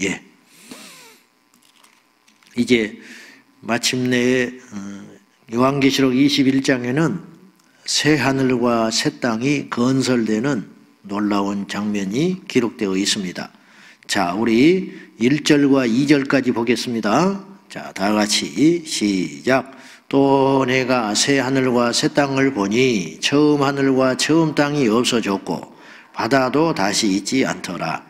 예. 이제 마침내 요한계시록 21장에는 새 하늘과 새 땅이 건설되는 놀라운 장면이 기록되어 있습니다. 자, 우리 1절과 2절까지 보겠습니다. 자, 다 같이 시작. 또 내가 새 하늘과 새 땅을 보니 처음 하늘과 처음 땅이 없어졌고 바다도 다시 있지 않더라.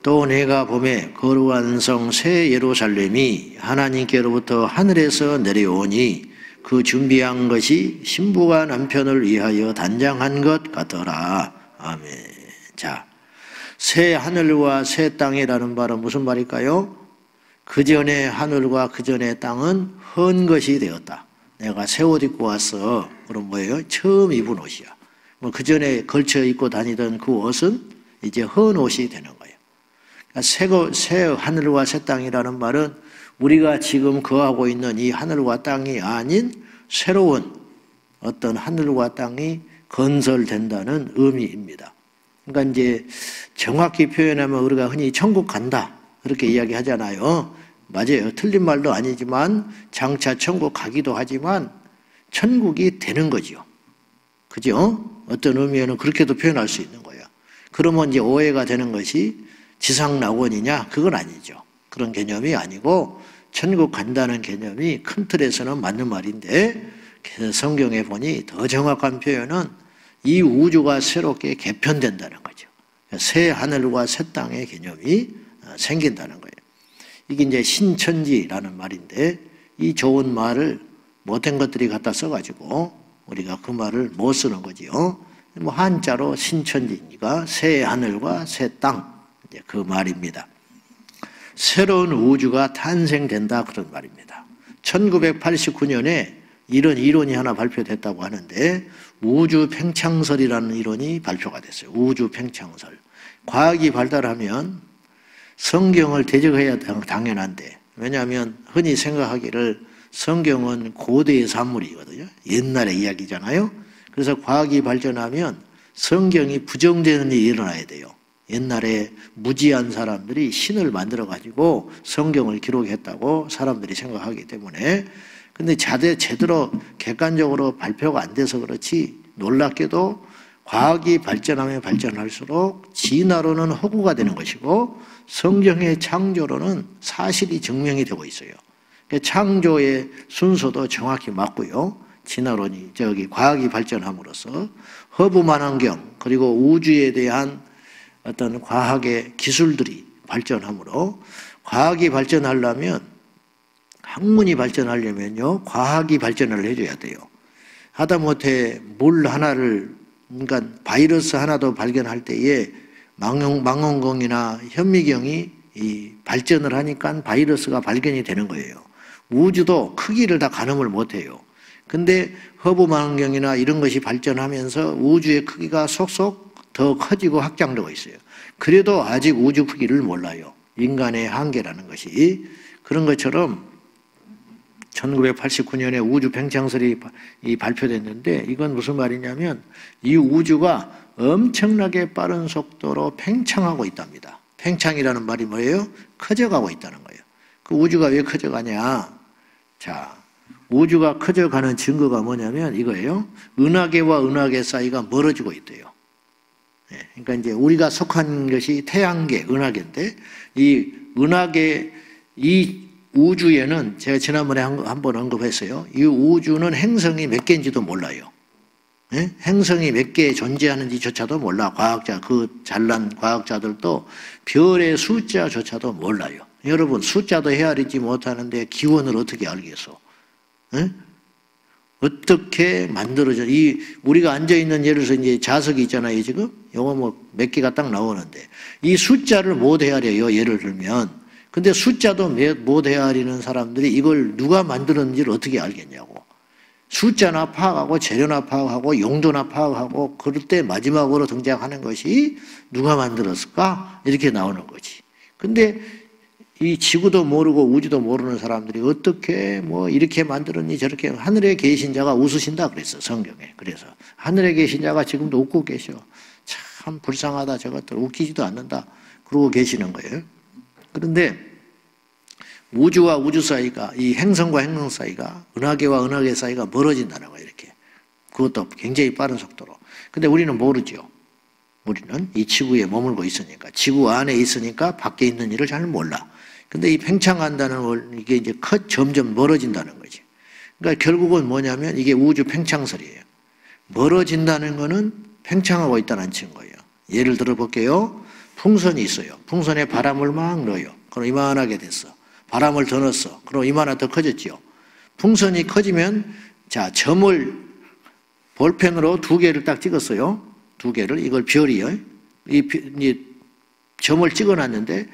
또 내가 보매 거룩한 성 새 예루살렘이 하나님께로부터 하늘에서 내려오니 그 준비한 것이 신부가 남편을 위하여 단장한 것 같더라. 아멘. 자, 새 하늘과 새 땅이라는 말은 무슨 말일까요? 그 전에 하늘과 그 전에 땅은 헌 것이 되었다. 내가 새 옷 입고 왔어. 그럼 뭐예요? 처음 입은 옷이야. 뭐 그 전에 걸쳐 입고 다니던 그 옷은 이제 헌 옷이 되는 거예요. 그러니까 새 하늘과 새 땅이라는 말은 우리가 지금 거하고 있는 이 하늘과 땅이 아닌 새로운 어떤 하늘과 땅이 건설된다는 의미입니다. 그러니까 이제 정확히 표현하면 우리가 흔히 천국 간다 그렇게 이야기하잖아요. 맞아요. 틀린 말도 아니지만 장차 천국 가기도 하지만 천국이 되는 거죠. 그죠? 어떤 의미에는 그렇게도 표현할 수 있는 거예요. 그러면 이제 오해가 되는 것이 지상낙원이냐? 그건 아니죠. 그런 개념이 아니고 천국 간다는 개념이 큰 틀에서는 맞는 말인데 성경에 보니 더 정확한 표현은 이 우주가 새롭게 개편된다는 거죠. 새 하늘과 새 땅의 개념이 생긴다는 거예요. 이게 이제 신천지라는 말인데 이 좋은 말을 못된 것들이 갖다 써가지고 우리가 그 말을 못 쓰는 거지요. 뭐 한자로 신천지니까 새 하늘과 새 땅 이제 그 말입니다. 새로운 우주가 탄생된다 그런 말입니다. 1989년에 이런 이론이 하나 발표됐다고 하는데 우주 팽창설이라는 이론이 발표가 됐어요. 우주 팽창설. 과학이 발달하면 성경을 대적해야 당연한데 왜냐하면 흔히 생각하기를 성경은 고대의 산물이거든요. 옛날의 이야기잖아요. 그래서 과학이 발전하면 성경이 부정되는 일이 일어나야 돼요. 옛날에 무지한 사람들이 신을 만들어가지고 성경을 기록했다고 사람들이 생각하기 때문에 근데 제대로 객관적으로 발표가 안 돼서 그렇지 놀랍게도 과학이 발전하면 발전할수록 진화론은 허구가 되는 것이고 성경의 창조론은 사실이 증명이 되고 있어요. 창조의 순서도 정확히 맞고요. 진화론이 과학이 발전함으로써 허브만환경 그리고 우주에 대한 어떤 과학의 기술들이 발전함으로 과학이 발전하려면 학문이 발전하려면요 과학이 발전을 해줘야 돼요. 하다못해 물 하나를 그러니까 바이러스 하나도 발견할 때에 망원경이나 현미경이 발전을 하니까 바이러스가 발견이 되는 거예요. 우주도 크기를 다 가늠을 못해요. 근데 허브망원경이나 이런 것이 발전하면서 우주의 크기가 속속 더 커지고 확장되고 있어요. 그래도 아직 우주 크기를 몰라요. 인간의 한계라는 것이. 그런 것처럼 1989년에 우주 팽창설이 발표됐는데 이건 무슨 말이냐면 이 우주가 엄청나게 빠른 속도로 팽창하고 있답니다. 팽창이라는 말이 뭐예요? 커져가고 있다는 거예요. 그 우주가 왜 커져가냐? 자, 우주가 커져가는 증거가 뭐냐면 이거예요. 은하계와 은하계 사이가 멀어지고 있대요. 그러니까 이제 우리가 속한 것이 태양계, 은하계인데 이 은하계, 이 우주에는 제가 지난번에 한번 언급했어요. 이 우주는 행성이 몇 개인지도 몰라요. 행성이 몇 개 존재하는지조차도 몰라. 그 잘난 과학자들도 별의 숫자조차도 몰라요. 여러분 숫자도 헤아리지 못하는데 기원을 어떻게 알겠어? 어떻게 만들어져? 우리가 앉아있는 예를 들어서 이제 자석이 있잖아요, 지금. 요거 뭐 몇 개가 딱 나오는데. 이 숫자를 못 헤아려요, 예를 들면. 근데 숫자도 못 헤아리는 사람들이 이걸 누가 만들었는지를 어떻게 알겠냐고. 숫자나 파악하고 재료나 파악하고 용도나 파악하고 그럴 때 마지막으로 등장하는 것이 누가 만들었을까? 이렇게 나오는 거지. 근데 이 지구도 모르고 우주도 모르는 사람들이 어떻게 뭐 이렇게 만들었니 저렇게 하늘에 계신 자가 웃으신다 그랬어 성경에. 그래서 하늘에 계신 자가 지금도 웃고 계셔. 참 불쌍하다 저것들 웃기지도 않는다 그러고 계시는 거예요. 그런데 우주와 우주 사이가, 이 행성과 행성 사이가, 은하계와 은하계 사이가 멀어진다는 거예요, 이렇게. 그것도 굉장히 빠른 속도로. 근데 우리는 모르죠. 우리는 이 지구에 머물고 있으니까, 지구 안에 있으니까 밖에 있는 일을 잘 몰라. 근데 이 팽창한다는 이게 이제 점점 멀어진다는 거지. 그러니까 결국은 뭐냐면 이게 우주 팽창설이에요. 멀어진다는 거는 팽창하고 있다는 증거예요. 예를 들어 볼게요. 풍선이 있어요. 풍선에 바람을 막 넣어요. 그럼 이만하게 됐어. 바람을 더 넣었어. 그럼 이만하게 더 커졌죠. 풍선이 커지면, 자, 점을 볼펜으로 2개를 딱 찍었어요. 2개를. 이걸 별이요. 이 점을 찍어놨는데,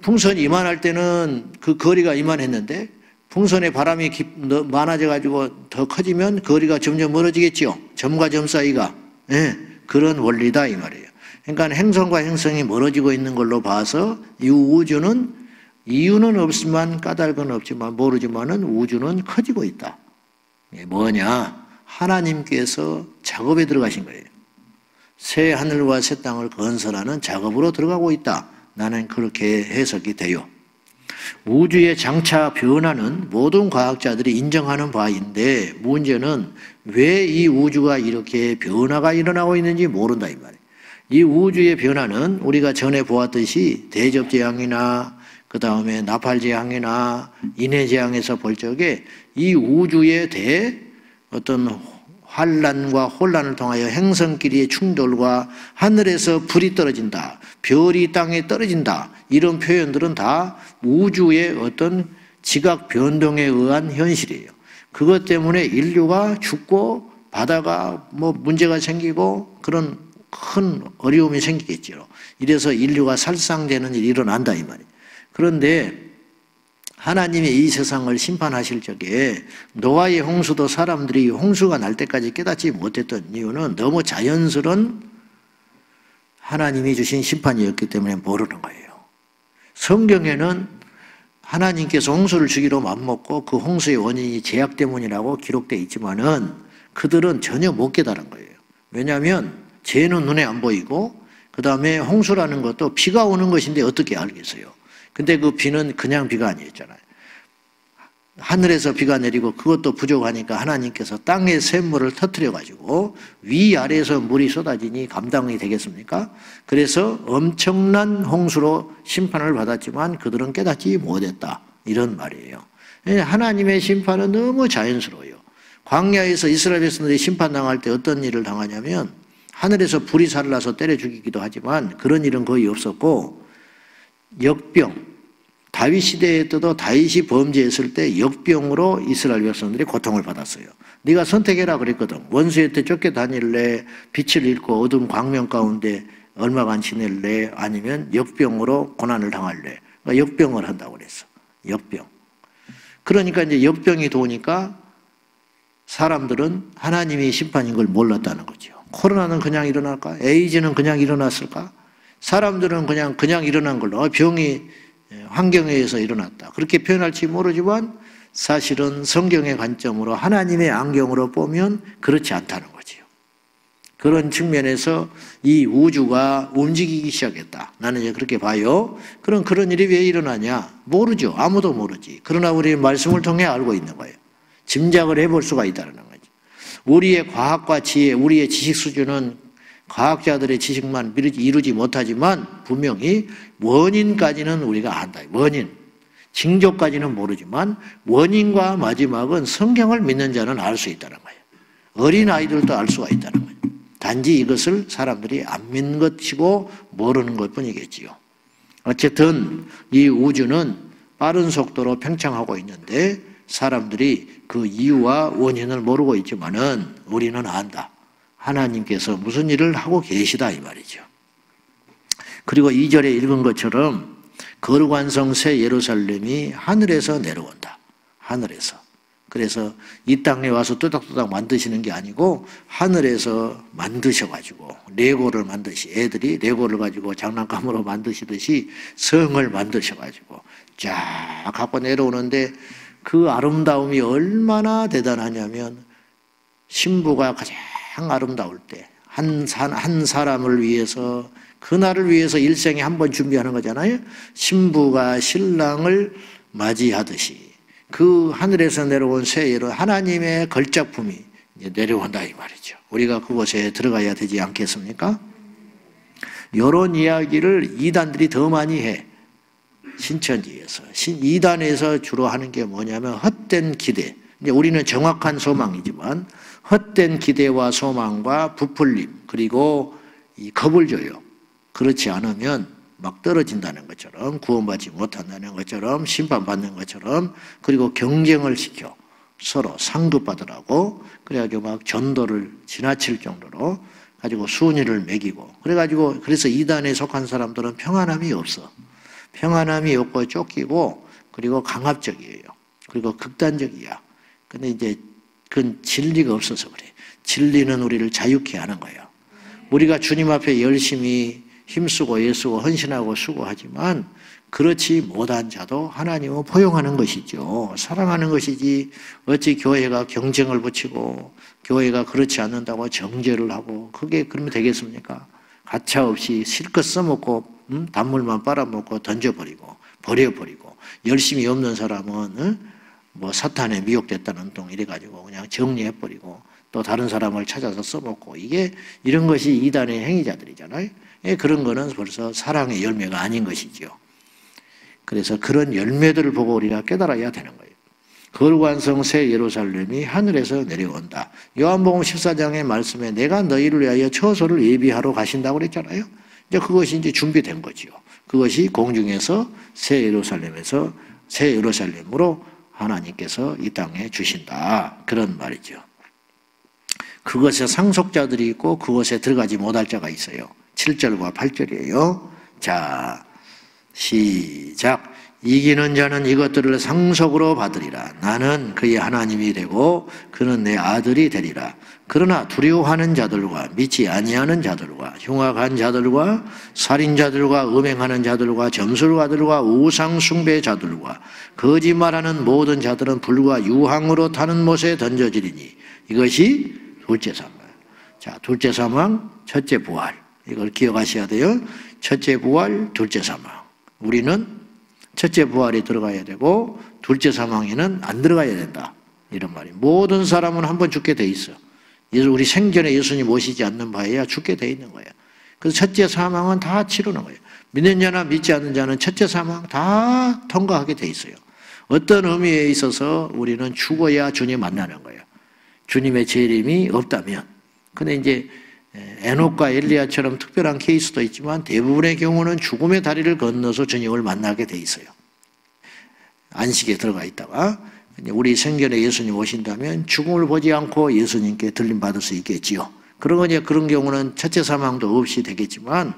풍선이 이만할 때는 그 거리가 이만했는데, 풍선에 바람이 많아져가지고 더 커지면 거리가 점점 멀어지겠죠. 점과 점 사이가. 네, 그런 원리다 이 말이에요. 그러니까 행성과 행성이 멀어지고 있는 걸로 봐서 이 우주는 이유는 없지만 까닭은 없지만 모르지만은 우주는 커지고 있다. 이게 뭐냐? 하나님께서 작업에 들어가신 거예요. 새 하늘과 새 땅을 건설하는 작업으로 들어가고 있다. 나는 그렇게 해석이 돼요. 우주의 장차 변화는 모든 과학자들이 인정하는 바인데 문제는 왜 이 우주가 이렇게 변화가 일어나고 있는지 모른다 이 말이에요. 이 우주의 변화는 우리가 전에 보았듯이 대접재앙이나 그 다음에 나팔재앙이나 인해재앙에서 볼 적에 이 우주에 대해 어떤 환란과 혼란을 통하여 행성끼리의 충돌과 하늘에서 불이 떨어진다, 별이 땅에 떨어진다, 이런 표현들은 다 우주의 어떤 지각 변동에 의한 현실이에요. 그것 때문에 인류가 죽고 바다가 뭐 문제가 생기고 그런 큰 어려움이 생기겠죠. 이래서 인류가 살상되는 일이 일어난다 이 말이에요. 그런데 하나님이 이 세상을 심판하실 적에 노아의 홍수도 사람들이 홍수가 날 때까지 깨닫지 못했던 이유는 너무 자연스러운 하나님이 주신 심판이었기 때문에 모르는 거예요. 성경에는 하나님께서 홍수를 주기로 맘먹고 그 홍수의 원인이 죄악 때문이라고 기록되어 있지만은 그들은 전혀 못 깨달은 거예요. 왜냐하면 죄는 눈에 안 보이고 그 다음에 홍수라는 것도 비가 오는 것인데 어떻게 알겠어요? 근데 그 비는 그냥 비가 아니었잖아요. 하늘에서 비가 내리고 그것도 부족하니까 하나님께서 땅의 샘물을 터뜨려가지고 위아래에서 물이 쏟아지니 감당이 되겠습니까? 그래서 엄청난 홍수로 심판을 받았지만 그들은 깨닫지 못했다. 이런 말이에요. 하나님의 심판은 너무 자연스러워요. 광야에서 이스라엘 백성들이 심판당할 때 어떤 일을 당하냐면 하늘에서 불이 살라서 때려 죽이기도 하지만 그런 일은 거의 없었고 역병, 다윗 시대에 때도 다윗이 범죄했을 때 역병으로 이스라엘 백성들이 고통을 받았어요. 네가 선택해라 그랬거든. 원수한테 쫓겨다닐래, 빛을 잃고 어두운 광명 가운데 얼마간 지낼래, 아니면 역병으로 고난을 당할래. 그러니까 역병을 한다고 그랬어. 역병. 그러니까 이제 역병이 도니까 사람들은 하나님이 심판인 걸 몰랐다는 거죠. 코로나는 그냥 일어날까? 에이즈는 그냥 일어났을까? 사람들은 그냥 일어난 걸로 병이 환경에 의해서 일어났다. 그렇게 표현할지 모르지만 사실은 성경의 관점으로 하나님의 안경으로 보면 그렇지 않다는 거지요. 그런 측면에서 이 우주가 움직이기 시작했다. 나는 이제 그렇게 봐요. 그럼 그런 일이 왜 일어나냐? 모르죠. 아무도 모르지. 그러나 우리 말씀을 통해 알고 있는 거예요. 짐작을 해볼 수가 있다는 거죠. 우리의 과학과 지혜, 우리의 지식 수준은 과학자들의 지식만 이루지 못하지만 분명히 원인까지는 우리가 안다. 원인. 징조까지는 모르지만 원인과 마지막은 성경을 믿는 자는 알 수 있다는 거예요. 어린아이들도 알 수가 있다는 거예요. 단지 이것을 사람들이 안 믿는 것이고 모르는 것뿐이겠지요. 어쨌든 이 우주는 빠른 속도로 팽창하고 있는데 사람들이 그 이유와 원인을 모르고 있지만은 우리는 안다. 하나님께서 무슨 일을 하고 계시다 이 말이죠. 그리고 2절에 읽은 것처럼 거룩한 성 새 예루살렘이 하늘에서 내려온다. 하늘에서. 그래서 이 땅에 와서 또닥또닥 만드시는 게 아니고 하늘에서 만드셔가지고 레고를 만드시 애들이 레고를 가지고 장난감으로 만드시듯이 성을 만드셔가지고 쫙 갖고 내려오는데 그 아름다움이 얼마나 대단하냐면 신부가 가장 아름다울 때 한 사람을 위해서 그날을 위해서 일생에 한 번 준비하는 거잖아요. 신부가 신랑을 맞이하듯이 그 하늘에서 내려온 세례로 하나님의 걸작품이 이제 내려온다 이 말이죠. 우리가 그곳에 들어가야 되지 않겠습니까? 이런 이야기를 이단들이 더 많이 해. 신천지에서. 이단에서 주로 하는 게 뭐냐면 헛된 기대. 이제 우리는 정확한 소망이지만 헛된 기대와 소망과 부풀림 그리고 이 겁을 줘요. 그렇지 않으면 막 떨어진다는 것처럼 구원받지 못한다는 것처럼 심판받는 것처럼 그리고 경쟁을 시켜 서로 상급받으라고 그래가지고 막 전도를 지나칠 정도로 가지고 순위를 매기고 그래가지고 그래서 이단에 속한 사람들은 평안함이 없어. 평안함이 없고 쫓기고 그리고 강압적이에요. 그리고 극단적이야. 근데 이제 그건 진리가 없어서 그래. 진리는 우리를 자유케 하는 거예요. 우리가 주님 앞에 열심히 힘쓰고 애쓰고 헌신하고 수고하지만 그렇지 못한 자도 하나님은 포용하는 것이죠. 사랑하는 것이지 어찌 교회가 경쟁을 붙이고 교회가 그렇지 않는다고 정죄를 하고 그게 그러면 되겠습니까? 가차없이 실컷 써먹고 단물만 빨아먹고 던져버리고 버려버리고 열심히 없는 사람은 뭐 사탄에 미혹됐다는 동 이래가지고 그냥 정리해버리고 또 다른 사람을 찾아서 써먹고 이게 이런 것이 이단의 행위자들이잖아요. 그런 거는 벌써 사랑의 열매가 아닌 것이죠. 그래서 그런 열매들을 보고 우리가 깨달아야 되는 거예요. 거룩한 새 예루살렘이 하늘에서 내려온다. 요한복음 14장의 말씀에 내가 너희를 위하여 처소를 예비하러 가신다고 그랬잖아요. 이제 그것이 이제 준비된 거지요. 그것이 공중에서 새 예루살렘으로 하나님께서 이 땅에 주신다. 그런 말이죠. 그것에 상속자들이 있고 그것에 들어가지 못할 자가 있어요. 7절과 8절이에요. 자, 시작. 이기는 자는 이것들을 상속으로 받으리라. 나는 그의 하나님이 되고 그는 내 아들이 되리라. 그러나 두려워하는 자들과 믿지 아니하는 자들과 흉악한 자들과 살인자들과 음행하는 자들과 점술가들과 우상 숭배자들과 거짓말하는 모든 자들은 불과 유황으로 타는 못에 던져지리니 이것이 둘째 사망. 자, 둘째 사망, 첫째 부활. 이걸 기억하셔야 돼요. 첫째 부활, 둘째 사망. 우리는 첫째 부활에 들어가야 되고 둘째 사망에는 안 들어가야 된다. 이런 말이에요. 모든 사람은 한 번 죽게 돼 있어. 우리 생전에 예수님 오시지 않는 바에야 죽게 돼 있는 거예요. 그래서 첫째 사망은 다 치르는 거예요. 믿는 자나 믿지 않는 자는 첫째 사망 다 통과하게 돼 있어요. 어떤 의미에 있어서 우리는 죽어야 주님 만나는 거예요. 주님의 재림이 없다면. 근데 이제 에녹과 엘리야처럼 특별한 케이스도 있지만 대부분의 경우는 죽음의 다리를 건너서 주님을 만나게 돼 있어요. 안식에 들어가 있다가 우리 생전에 예수님 오신다면 죽음을 보지 않고 예수님께 들림받을 수 있겠지요. 그런 경우는 첫째 사망도 없이 되겠지만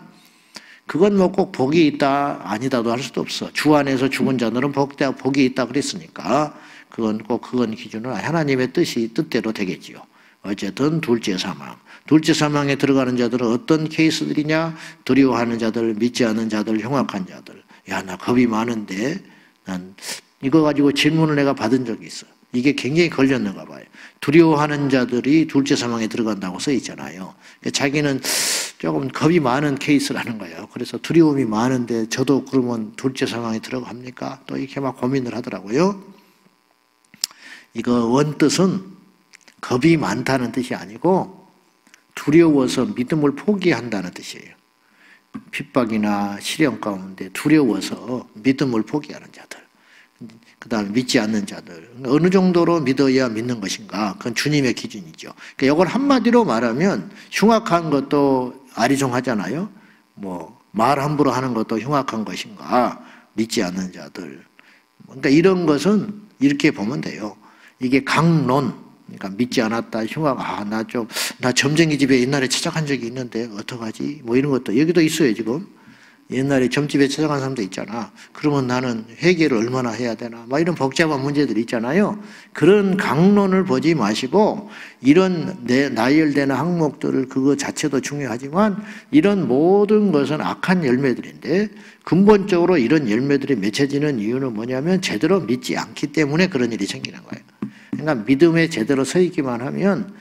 그건 뭐 꼭 복이 있다 아니다도 할 수도 없어. 주 안에서 죽은 자들은 복이 있다 그랬으니까 그건 기준은 하나님의 뜻대로 되겠지요. 어쨌든 둘째 사망. 둘째 사망에 들어가는 자들은 어떤 케이스들이냐? 두려워하는 자들, 믿지 않는 자들, 흉악한 자들. 야, 나 겁이 많은데 난 이거 가지고 질문을 내가 받은 적이 있어. 이게 굉장히 걸렸는가 봐요. 두려워하는 자들이 둘째 사망에 들어간다고 써 있잖아요. 자기는 조금 겁이 많은 케이스라는 거예요. 그래서 두려움이 많은데 저도 그러면 둘째 사망에 들어갑니까? 또 이렇게 막 고민을 하더라고요. 이거 원뜻은 겁이 많다는 뜻이 아니고 두려워서 믿음을 포기한다는 뜻이에요. 핍박이나 시련 가운데 두려워서 믿음을 포기하는 자들. 그 다음에 믿지 않는 자들. 어느 정도로 믿어야 믿는 것인가? 그건 주님의 기준이죠. 그러니까 이걸 한마디로 말하면 흉악한 것도 아리송하잖아요. 말 함부로 하는 것도 흉악한 것인가? 믿지 않는 자들. 그러니까 이런 것은 이렇게 보면 돼요. 이게 강론. 그러니까 믿지 않았다, 나 점쟁이 집에 옛날에 찾아간 적이 있는데 어떡하지? 이런 것도 여기도 있어요 지금. 옛날에 점집에 찾아간 사람도 있잖아. 그러면 나는 회개를 얼마나 해야 되나? 이런 복잡한 문제들이 있잖아요. 그런 강론을 보지 마시고 이런 나열되는 항목들을 그거 자체도 중요하지만 이런 모든 것은 악한 열매들인데 근본적으로 이런 열매들이 맺혀지는 이유는 뭐냐면 제대로 믿지 않기 때문에 그런 일이 생기는 거예요. 그러니까 믿음에 제대로 서 있기만 하면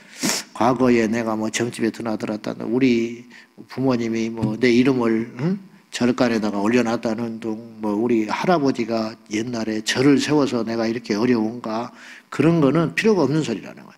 과거에 내가 점집에 드나들었다. 우리 부모님이 뭐 내 이름을 절간에다가 올려놨다는 둥, 뭐 우리 할아버지가 옛날에 절을 세워서 내가 이렇게 어려운가, 그런 거는 필요가 없는 소리라는 거예요.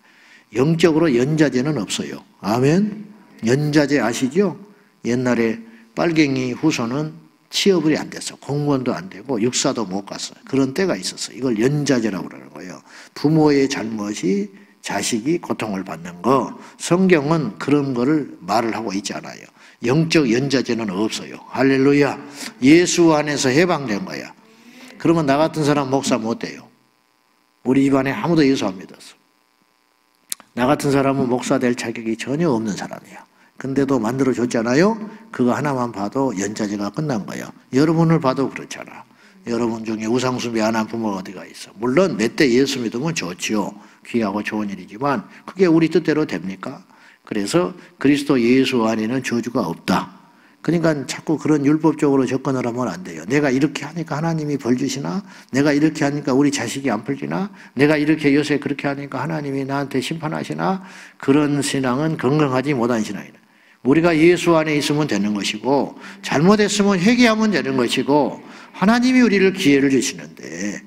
영적으로 연자제는 없어요. 아멘. 연자제 아시죠? 옛날에 빨갱이 후손은 취업이 안 됐어. 공무원도 안 되고 육사도 못 갔어. 그런 때가 있었어. 이걸 연자제라고 그러는 거예요. 부모의 잘못이 자식이 고통을 받는 거. 성경은 그런 거를 말을 하고 있지 않아요. 영적 연자제는 없어요. 할렐루야. 예수 안에서 해방된 거야. 그러면 나 같은 사람 목사 못 돼요. 우리 집안에 아무도 예수 안 믿었어. 나 같은 사람은 목사 될 자격이 전혀 없는 사람이야. 근데도 만들어줬잖아요. 그거 하나만 봐도 연자제가 끝난 거야. 여러분을 봐도 그렇잖아. 여러분 중에 우상숭배 안 한 부모가 어디가 있어. 물론 몇 대 예수 믿으면 좋지요. 귀하고 좋은 일이지만 그게 우리 뜻대로 됩니까? 그래서 그리스도 예수 안에는 저주가 없다. 그러니까 자꾸 그런 율법적으로 접근을 하면 안 돼요. 내가 이렇게 하니까 하나님이 벌 주시나? 내가 이렇게 하니까 우리 자식이 안 풀리나? 내가 이렇게 요새 그렇게 하니까 하나님이 나한테 심판하시나? 그런 신앙은 건강하지 못한 신앙이다. 우리가 예수 안에 있으면 되는 것이고 잘못했으면 회개하면 되는 것이고 하나님이 우리를 기회를 주시는데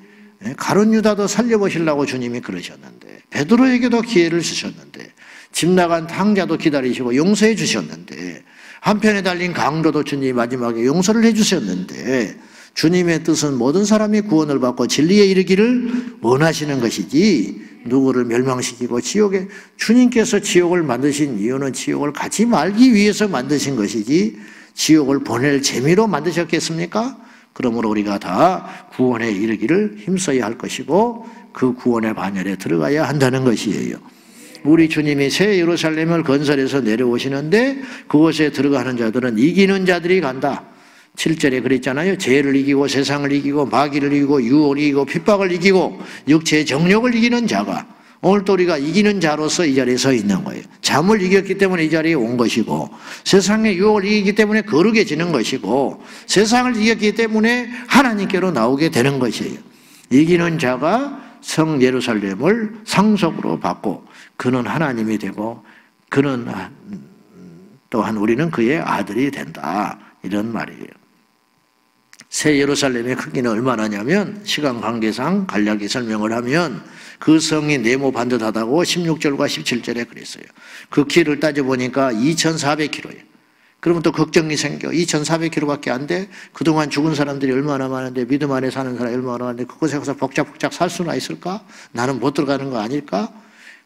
가룟 유다도 살려보시려고 주님이 그러셨는데 베드로에게도 기회를 주셨는데 집 나간 탕자도 기다리시고 용서해 주셨는데 한편에 달린 강도도 주님이 마지막에 용서를 해 주셨는데 주님의 뜻은 모든 사람이 구원을 받고 진리에 이르기를 원하시는 것이지 누구를 멸망시키고 지옥에 주님께서 지옥을 만드신 이유는 지옥을 가지 말기 위해서 만드신 것이지 지옥을 보낼 재미로 만드셨겠습니까? 그러므로 우리가 다 구원에 이르기를 힘써야 할 것이고 그 구원의 반열에 들어가야 한다는 것이에요. 우리 주님이 새 예루살렘을 건설해서 내려오시는데 그곳에 들어가는 자들은 이기는 자들이 간다. 7절에 그랬잖아요. 죄를 이기고 세상을 이기고 마귀를 이기고 유혹을 이기고 핍박을 이기고 육체의 정욕을 이기는 자가 오늘 또 우리가 이기는 자로서 이 자리에 서 있는 거예요. 잠을 이겼기 때문에 이 자리에 온 것이고 세상의 유혹을 이기기 때문에 거룩해지는 것이고 세상을 이겼기 때문에 하나님께로 나오게 되는 것이에요. 이기는 자가 성 예루살렘을 상속으로 받고 그는 하나님이 되고 그는 또한 우리는 그의 아들이 된다. 이런 말이에요. 새 예루살렘의 크기는 얼마나냐면 시간 관계상 간략히 설명을 하면 그 성이 네모 반듯하다고 16절과 17절에 그랬어요. 그 키를 따져보니까 2,400km예요. 그러면 또 걱정이 생겨. 2,400km밖에 안 돼? 그동안 죽은 사람들이 얼마나 많은데 믿음 안에 사는 사람이 얼마나 많은데 그곳에 가서 복작복작 살 수나 있을까? 나는 못 들어가는 거 아닐까?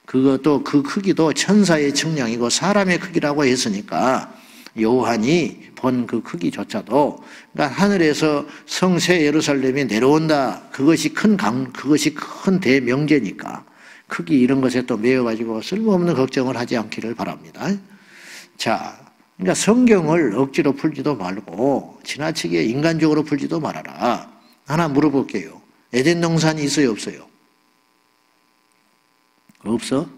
그것도 그 크기도 천사의 측량이고 사람의 크기라고 했으니까 요한이 본 그 크기조차도 그러니까 하늘에서 성새 예루살렘이 내려온다. 그것이 그것이 큰 대명제니까 크기 이런 것에 또 매여가지고 쓸모없는 걱정을 하지 않기를 바랍니다. 자, 그러니까 성경을 억지로 풀지도 말고 지나치게 인간적으로 풀지도 말아라. 하나 물어볼게요. 에덴 동산이 있어요, 없어요? 없어?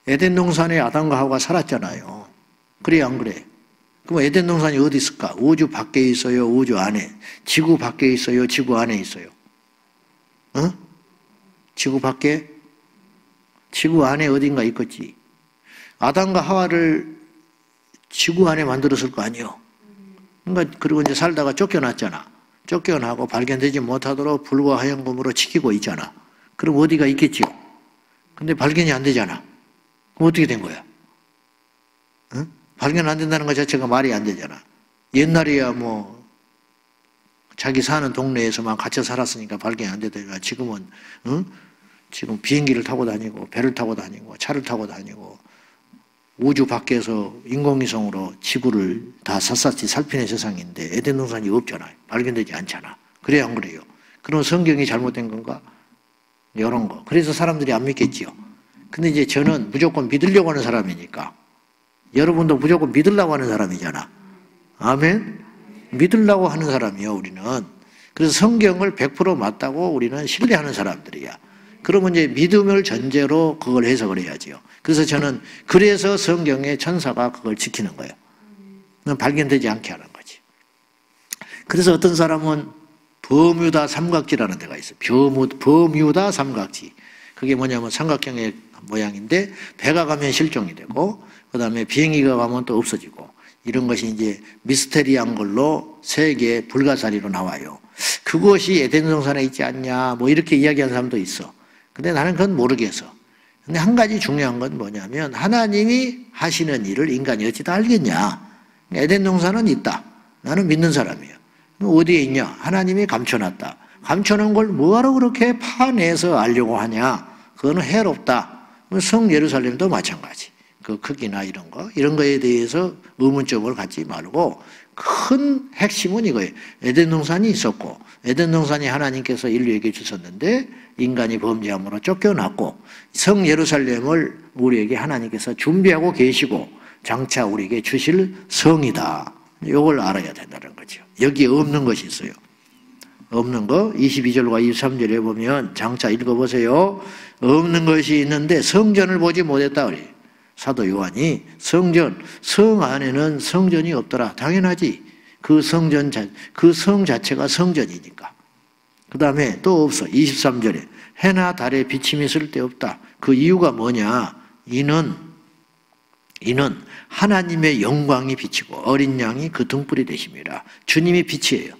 에덴 동산에 아담과 하와가 살았잖아요. 그래 안 그래? 그럼 에덴 동산이 어디 있을까? 우주 밖에 있어요? 우주 안에? 지구 밖에 있어요? 지구 안에 있어요? 지구 밖에? 지구 안에 어딘가 있겠지. 아담과 하와를 지구 안에 만들었을 거 아니에요. 그러니까 그리고 이제 살다가 쫓겨났잖아. 쫓겨나고 발견되지 못하도록 불과 하얀 검으로 지키고 있잖아. 그럼 어디가 있겠지요? 근데 발견이 안 되잖아. 그럼 어떻게 된 거야? 발견 안 된다는 것 자체가 말이 안 되잖아. 옛날이야 뭐 자기 사는 동네에서만 갇혀 살았으니까 발견이 안 되다가 지금은 지금 비행기를 타고 다니고 배를 타고 다니고 차를 타고 다니고 우주 밖에서 인공위성으로 지구를 다 샅샅이 살피는 세상인데 에덴 동산이 없잖아요. 발견되지 않잖아. 그래야 안 그래요? 그럼 성경이 잘못된 건가? 이런 거. 그래서 사람들이 안 믿겠지요. 근데 이제 저는 무조건 믿으려고 하는 사람이니까 여러분도 무조건 믿으려고 하는 사람이잖아. 아멘? 믿으려고 하는 사람이요, 우리는. 그래서 성경을 100% 맞다고 우리는 신뢰하는 사람들이야. 그러면 이제 믿음을 전제로 그걸 해석을 해야지요. 그래서 저는 그래서 성경의 천사가 그걸 지키는 거예요. 발견되지 않게 하는 거지. 그래서 어떤 사람은 버뮤다 삼각지라는 데가 있어요. 버뮤다 삼각지. 그게 뭐냐면 삼각형의 모양인데 배가 가면 실종이 되고 그다음에 비행기가 가면 또 없어지고 이런 것이 이제 미스테리한 걸로 세계 불가사리로 나와요. 그것이 에덴 동산에 있지 않냐 뭐 이렇게 이야기하는 사람도 있어. 근데 나는 그건 모르겠어. 근데 한 가지 중요한 건 뭐냐면 하나님이 하시는 일을 인간이 어찌 다 알겠냐. 에덴 동산은 있다. 나는 믿는 사람이에요. 어디에 있냐? 하나님이 감춰놨다. 감춰놓은 걸 뭐하러 그렇게 파내서 알려고 하냐? 그거는 해롭다. 성 예루살렘도 마찬가지. 그 크기나 이런 거에 대해서 의문점을 갖지 말고 큰 핵심은 이거예요. 에덴 동산이 있었고 에덴 동산이 하나님께서 인류에게 주셨는데 인간이 범죄함으로 쫓겨났고 성 예루살렘을 우리에게 하나님께서 준비하고 계시고 장차 우리에게 주실 성이다. 이걸 알아야 된다는 거죠. 여기에 없는 것이 있어요. 없는 거 22절과 23절에 보면 장차 읽어보세요. 없는 것이 있는데 성전을 보지 못했다 그래요. 사도 요한이 성 안에는 성전이 없더라. 당연하지. 그 성 자체가 성전이니까. 그 다음에 또 없어. 23절에 해나 달에 비침이 쓸데없다. 그 이유가 뭐냐? 이는 하나님의 영광이 비치고 어린 양이 그 등불이 되심이라. 주님이 빛이에요.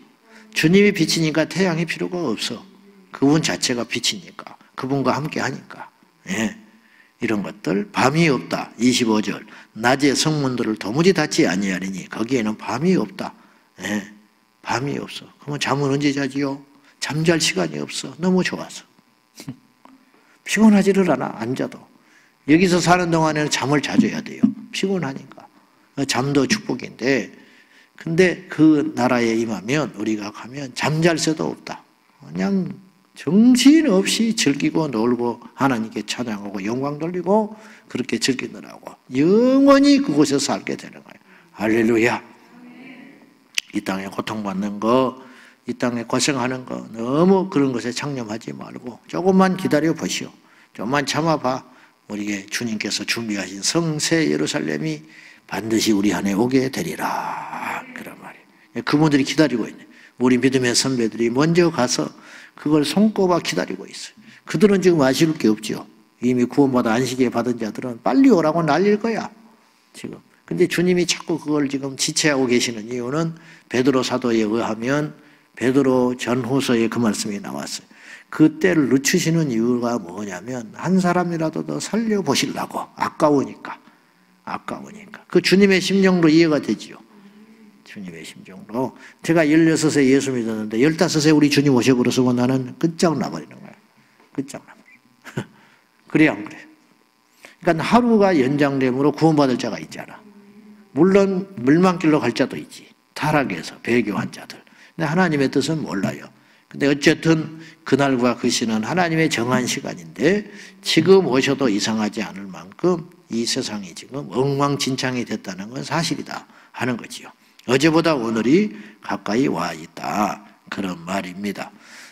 주님이 빛이니까 태양이 필요가 없어. 그분 자체가 빛이니까. 그분과 함께 하니까. 예. 이런 것들. 밤이 없다. 25절. 낮에 성문들을 도무지 닫지 아니하리니 거기에는 밤이 없다. 예. 밤이 없어. 그러면 잠은 언제 자지요? 잠잘 시간이 없어. 너무 좋아서. 피곤하지를 않아. 안 자도. 여기서 사는 동안에는 잠을 자줘야 돼요. 피곤하니까. 잠도 축복인데 근데 그 나라에 임하면 우리가 가면 잠잘 새도 없다. 그냥 정신없이 즐기고 놀고 하나님께 찬양하고 영광 돌리고 그렇게 즐기느라고 영원히 그곳에서 살게 되는 거예요. 할렐루야. 이 땅에 고통받는 거, 이 땅에 고생하는 거 너무 그런 것에 창념하지 말고 조금만 기다려 보시오. 조금만 참아봐. 우리에게 주님께서 준비하신 성새 예루살렘이 반드시 우리 안에 오게 되리라. 그런 말이에요. 그분들이 기다리고 있네. 우리 믿음의 선배들이 먼저 가서 그걸 손꼽아 기다리고 있어요. 그들은 지금 아쉬울 게 없죠. 이미 구원받아 안식에 받은 자들은 빨리 오라고 난릴 거야. 지금. 근데 주님이 자꾸 그걸 지금 지체하고 계시는 이유는 베드로 사도에 의하면 베드로 전후서에 그 말씀이 나왔어요. 그 때를 늦추시는 이유가 뭐냐면 한 사람이라도 더 살려보시려고. 아까우니까. 그 주님의 심정도 이해가 되지요. 주님의 심정도. 제가 16세 예수 믿었는데 15세 우리 주님 오셔 그러서 나는 끝장나버리는 거야. 끝장나버려. 그래 안 그래? 그러니까 하루가 연장됨으로 구원받을 자가 있잖아. 물론 물망길로 갈 자도 있지. 타락해서 배교한 자들. 근데 하나님의 뜻은 몰라요. 근데 어쨌든 그날과 그 시는 하나님의 정한 시간인데 지금 오셔도 이상하지 않을 만큼 이 세상이 지금 엉망진창이 됐다는 건 사실이다 하는 거지요. 어제보다 오늘이 가까이 와 있다. 그런 말입니다.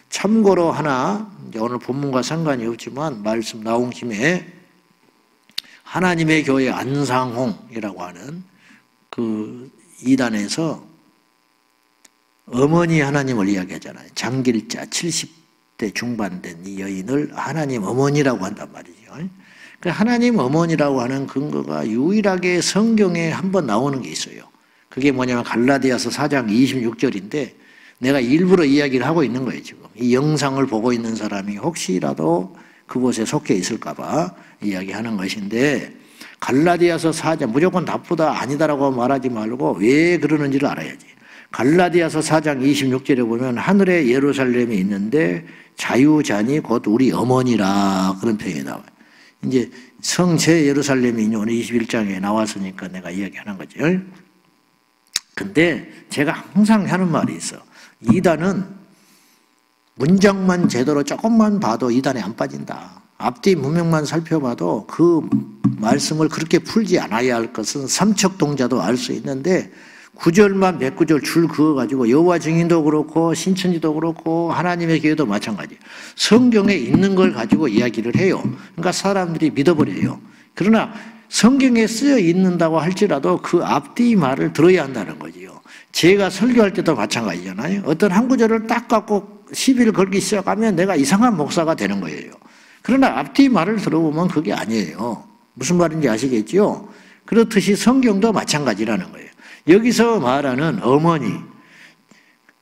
참고로 하나, 오늘 본문과 상관이 없지만 말씀 나온 김에 하나님의 교회 안상홍이라고 하는 그 이단에서 어머니 하나님을 이야기하잖아요. 장길자 70대 중반 된 이 여인을 하나님 어머니라고 한단 말이죠. 그 하나님 어머니라고 하는 근거가 유일하게 성경에 한번 나오는 게 있어요. 그게 뭐냐면 갈라디아서 4장 26절인데 내가 일부러 이야기를 하고 있는 거예요. 지금 이 영상을 보고 있는 사람이 혹시라도 그곳에 속해 있을까 봐 이야기하는 것인데 갈라디아서 4장 무조건 나쁘다 아니다라고 말하지 말고 왜 그러는지를 알아야지. 갈라디아서 4장 26절에 보면 하늘에 예루살렘이 있는데 자유자니 곧 우리 어머니라 그런 표현이 나와요. 이제 성제 예루살렘이 오늘 21장에 나왔으니까 내가 이야기하는 거죠. 근데 제가 항상 하는 말이 있어. 이단은 문장만 제대로 조금만 봐도 이단에 안 빠진다. 앞뒤 문맥만 살펴봐도 그 말씀을 그렇게 풀지 않아야 할 것은 삼척동자도 알 수 있는데 구절만 몇 구절 줄 그어가지고 여호와 증인도 그렇고 신천지도 그렇고 하나님의 교회도 마찬가지예요. 성경에 있는 걸 가지고 이야기를 해요. 그러니까 사람들이 믿어버려요. 그러나 성경에 쓰여 있는다고 할지라도 그 앞뒤 말을 들어야 한다는 거지요. 제가 설교할 때도 마찬가지잖아요. 어떤 한 구절을 딱 갖고 시비를 걸기 시작하면 내가 이상한 목사가 되는 거예요. 그러나 앞뒤 말을 들어보면 그게 아니에요. 무슨 말인지 아시겠죠? 그렇듯이 성경도 마찬가지라는 거예요. 여기서 말하는 어머니,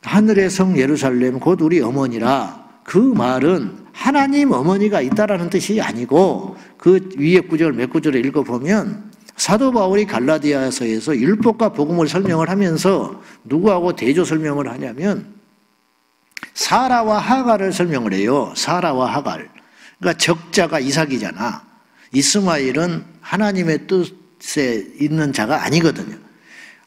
하늘의 성 예루살렘 곧 우리 어머니라, 그 말은 하나님 어머니가 있다라는 뜻이 아니고, 그 위에 구절 몇 구절을 읽어보면 사도 바울이 갈라디아서에서 율법과 복음을 설명을 하면서 누구하고 대조 설명을 하냐면 사라와 하갈을 설명을 해요. 사라와 하갈. 그러니까 적자가 이삭이잖아. 이스마엘은 하나님의 뜻에 있는 자가 아니거든요.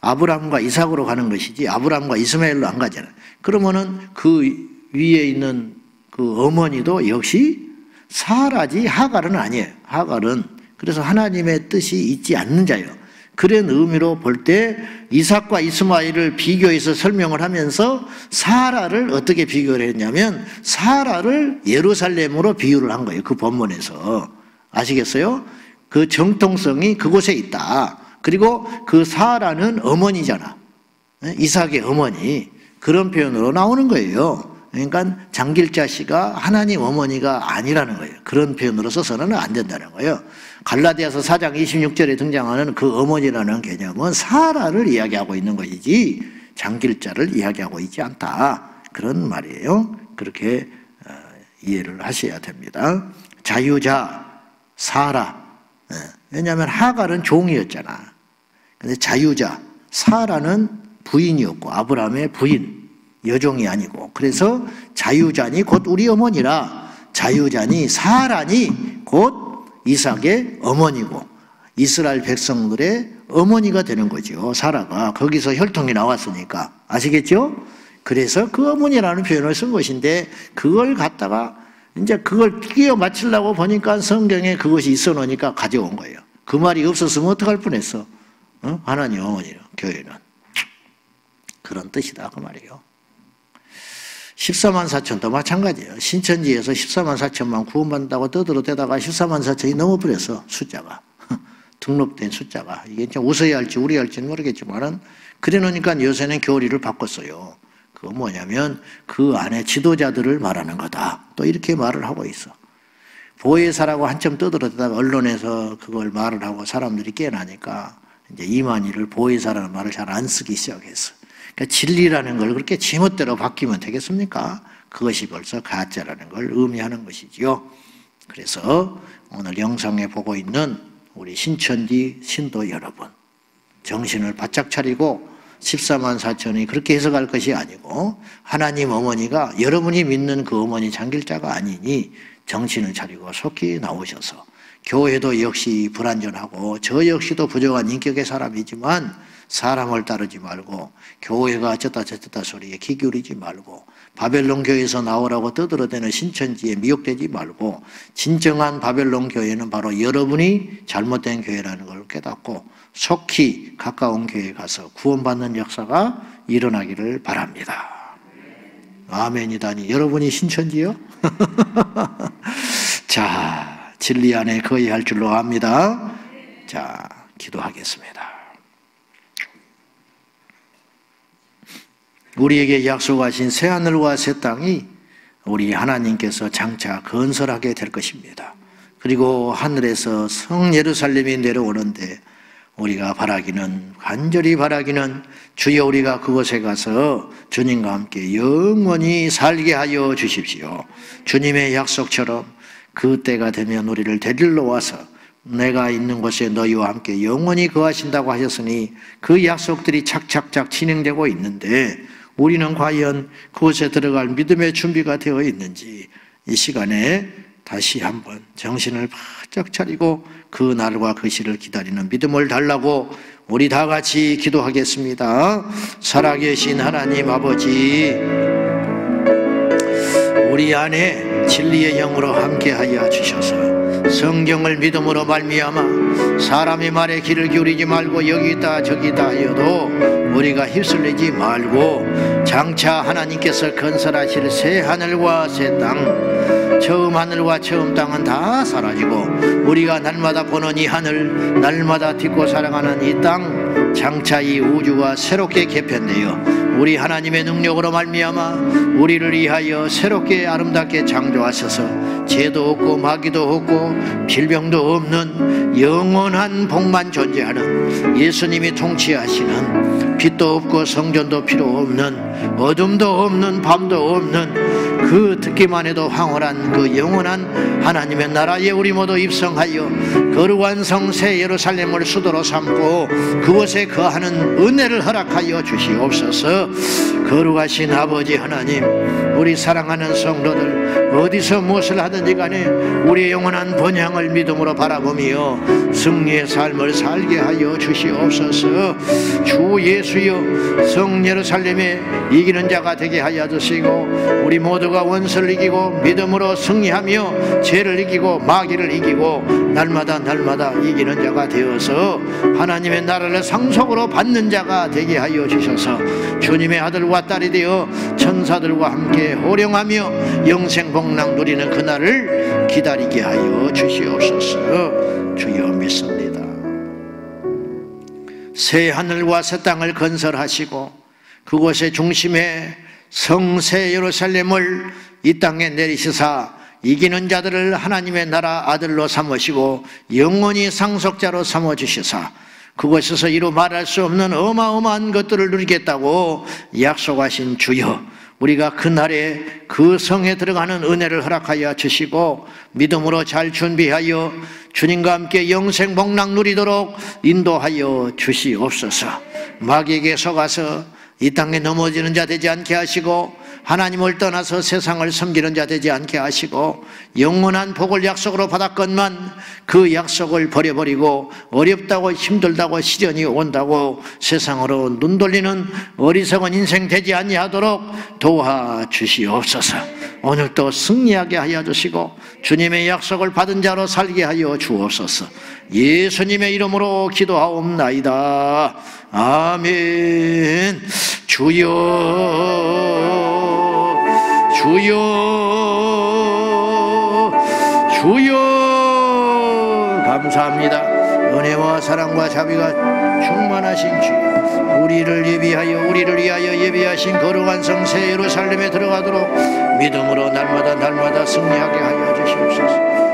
아브라함과 이삭으로 가는 것이지 아브라함과 이스마엘로 안 가잖아. 그러면은 그 위에 있는 그 어머니도 역시 사라지 하갈은 아니에요. 하갈은 그래서 하나님의 뜻이 있지 않는 자예요. 그런 의미로 볼 때 이삭과 이스마엘을 비교해서 설명을 하면서 사라를 어떻게 비교를 했냐면 사라를 예루살렘으로 비유를 한 거예요. 그 본문에서. 아시겠어요? 그 정통성이 그곳에 있다. 그리고 그 사라는 어머니잖아. 이삭의 어머니. 그런 표현으로 나오는 거예요. 그러니까 장길자 씨가 하나님 어머니가 아니라는 거예요. 그런 표현으로 써서는 안 된다는 거예요. 갈라디아서 4장 26절에 등장하는 그 어머니라는 개념은 사라를 이야기하고 있는 것이지 장길자를 이야기하고 있지 않다. 그런 말이에요. 그렇게 이해를 하셔야 됩니다. 자유자, 사라. 왜냐하면 하갈은 종이었잖아. 근데 자유자, 사라는 부인이었고 아브라함의 부인. 여종이 아니고. 그래서 자유자니 곧 우리 어머니라. 자유자니 사라니 곧 이삭의 어머니고 이스라엘 백성들의 어머니가 되는 거죠. 사라가. 거기서 혈통이 나왔으니까. 아시겠죠? 그래서 그 어머니라는 표현을 쓴 것인데 그걸 갖다가 이제 그걸 끼워 맞추려고 보니까 성경에 그것이 있어 놓으니까 가져온 거예요. 그 말이 없었으면 어떡할 뻔했어. 하나님 어머니는 교회는. 그런 뜻이다 그 말이에요. 14만 4천도 마찬가지예요. 신천지에서 14만 4천만 구원받는다고 떠들어대다가 14만 4천이 넘어버렸어. 숫자가. 등록된 숫자가. 이게 좀 웃어야 할지 우려야 할지는 모르겠지만은 그래 놓으니까 요새는 교리를 바꿨어요. 그거 뭐냐면 그 안에 지도자들을 말하는 거다. 또 이렇게 말을 하고 있어. 보혜사라고 한참 떠들어대다가 언론에서 그걸 말을 하고 사람들이 깨나니까 이제 이만희를 보혜사라는 말을 잘 안 쓰기 시작했어. 그러니까 진리라는 걸 그렇게 지멋대로 바뀌면 되겠습니까? 그것이 벌써 가짜라는 걸 의미하는 것이지요. 그래서 오늘 영상에 보고 있는 우리 신천지 신도 여러분, 정신을 바짝 차리고 14만 4천이 그렇게 해석할 것이 아니고 하나님 어머니가 여러분이 믿는 그 어머니 장길자가 아니니 정신을 차리고 속히 나오셔서 교회도 역시 불완전하고 저 역시도 부족한 인격의 사람이지만 사람을 따르지 말고 교회가 어쩌다 저쩌다 소리에 귀 기울이지 말고 바벨론 교회에서 나오라고 떠들어대는 신천지에 미혹되지 말고 진정한 바벨론 교회는 바로 여러분이 잘못된 교회라는 걸 깨닫고 속히 가까운 교회에 가서 구원받는 역사가 일어나기를 바랍니다. 아멘이다니. 여러분이 신천지요? 자, 진리 안에 거의할 줄로 압니다. 자, 기도하겠습니다. 우리에게 약속하신 새하늘과 새 땅이 우리 하나님께서 장차 건설하게 될 것입니다. 그리고 하늘에서 성 예루살렘이 내려오는데 우리가 바라기는, 간절히 바라기는 주여 우리가 그곳에 가서 주님과 함께 영원히 살게 하여 주십시오. 주님의 약속처럼 그 때가 되면 우리를 데리러 와서 내가 있는 곳에 너희와 함께 영원히 거하신다고 하셨으니 그 약속들이 착착착 진행되고 있는데 우리는 과연 그곳에 들어갈 믿음의 준비가 되어 있는지 이 시간에 다시 한번 정신을 바짝 차리고 그 날과 그 시를 기다리는 믿음을 달라고 우리 다 같이 기도하겠습니다. 살아계신 하나님 아버지, 우리 안에 진리의 영으로 함께하여 주셔서 성경을 믿음으로 말미암아 사람의 말에 귀를 기울이지 말고 여기다 저기다 하여도 우리가 휩쓸리지 말고 장차 하나님께서 건설하실 새 하늘과 새 땅, 처음 하늘과 처음 땅은 다 사라지고 우리가 날마다 보는 이 하늘, 날마다 딛고 살아가는 이 땅, 장차 이 우주가 새롭게 개편되어 우리 하나님의 능력으로 말미암아 우리를 위하여 새롭게 아름답게 창조하셔서 죄도 없고 마귀도 없고 질병도 없는 영원한 복만 존재하는 예수님이 통치하시는 빛도 없고 성전도 필요 없는 어둠도 없는 밤도 없는 그 듣기만 해도 황홀한 그 영원한 하나님의 나라에 우리 모두 입성하여 거룩한 성 새 예루살렘을 수도로 삼고 그곳에 거하는 은혜를 허락하여 주시옵소서. 거룩하신 아버지 하나님, 우리 사랑하는 성도들 어디서 무엇을 하든지 간에 우리의 영원한 번향을 믿음으로 바라보며 승리의 삶을 살게 하여 주시옵소서. 주 예수여, 성 예루살렘에 이기는 자가 되게 하여 주시고 우리 모두가 원수를 이기고 믿음으로 승리하며 죄를 이기고 마귀를 이기고 날마다 이기는 자가 되어서 하나님의 나라를 상속으로 받는 자가 되게 하여 주셔서 주님의 아들과 딸이 되어 천사들과 함께 호령하며 영생복락 누리는 그날을 기다리게 하여 주시옵소서. 주여 믿습니다. 새 하늘과 새 땅을 건설하시고 그곳의 중심에 성새 예루살렘을 이 땅에 내리시사 이기는 자들을 하나님의 나라 아들로 삼으시고 영원히 상속자로 삼아주시사 그곳에서 이루 말할 수 없는 어마어마한 것들을 누리겠다고 약속하신 주여, 우리가 그날에 그 성에 들어가는 은혜를 허락하여 주시고 믿음으로 잘 준비하여 주님과 함께 영생 복락 누리도록 인도하여 주시옵소서. 마귀에게 속아서 이 땅에 넘어지는 자 되지 않게 하시고 하나님을 떠나서 세상을 섬기는 자 되지 않게 하시고 영원한 복을 약속으로 받았건만 그 약속을 버려버리고 어렵다고 힘들다고 시련이 온다고 세상으로 눈 돌리는 어리석은 인생 되지 아니하도록 도와주시옵소서. 오늘도 승리하게 하여 주시고 주님의 약속을 받은 자로 살게 하여 주옵소서. 예수님의 이름으로 기도하옵나이다. 아멘. 주여 주여 주여 감사합니다. 은혜와 사랑과 자비가 충만하신 주여, 우리를 위하여 예비하신 거룩한 성 새 예루살렘에 들어가도록 믿음으로 날마다 승리하게 하여 주시옵소서.